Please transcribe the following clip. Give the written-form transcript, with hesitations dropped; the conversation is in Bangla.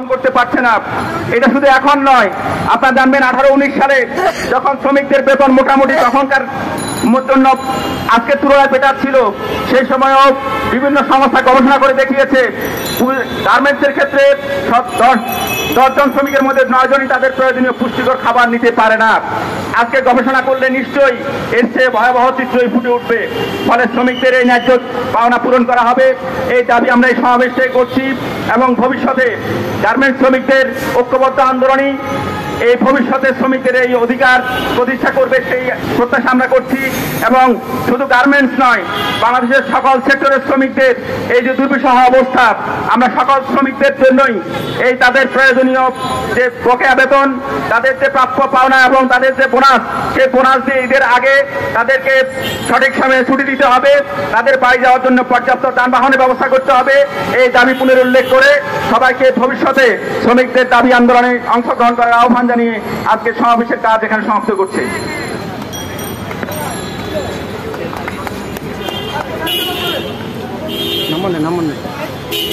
করতে পারছে না। এটা শুধু এখন নয়, আপনারা জানবেন 18-19 সালে যখন শ্রমিকদের বেতন মোটামুটি তখনকার জন্য আজকের তুলনায় বেটার ছিল, সেই সময়ও বিভিন্ন সংস্থা গবেষণা করে দেখিয়েছে গার্মেন্টসের ক্ষেত্রে 10 জন শ্রমিকের মধ্যে 9 জনই তাদের প্রয়োজনীয় পুষ্টিকর খাবার নিতে পারে না। আজকে গবেষণা করলে নিশ্চয়ই এর চেয়ে ভয়াবহ চিত্রই ফুটে উঠবে। ফলে শ্রমিকদের এই ন্যায্য পাওনা পূরণ করা হবে, এই দাবি আমরা এই সমাবেশে করছি এবং ভবিষ্যতে গার্মেন্টস শ্রমিকদের ঐক্যবদ্ধ আন্দোলনই এই ভবিষ্যতে শ্রমিকদের এই অধিকার প্রতিষ্ঠা করবে, সেই প্রত্যাশা আমরা করছি। এবং শুধু গার্মেন্টস নয়, বাংলাদেশের সকল সেক্টরের শ্রমিকদের এই যে দুর্বিষহ অবস্থা, আমরা সকল শ্রমিকদের জন্যই এই তাদের প্রয়োজনীয় যে বকেয়া বেতন, তাদের যে প্রাপ্য পাওনা এবং তাদের যে বোনাস, সেই বোনাস দিয়ে ঈদের আগে তাদেরকে সঠিক সময়ে ছুটি দিতে হবে, তাদের বাড়ি যাওয়ার জন্য পর্যাপ্ত যানবাহনের ব্যবস্থা করতে হবে। এই দাবি পুনরুল্লেখ করে সবাইকে ভবিষ্যতে শ্রমিকদের দাবি আন্দোলনে অংশগ্রহণ করার আহ্বান জানিয়ে আজকে সমাবেশের কাজ এখানে সমাপ্ত করছে। নামনে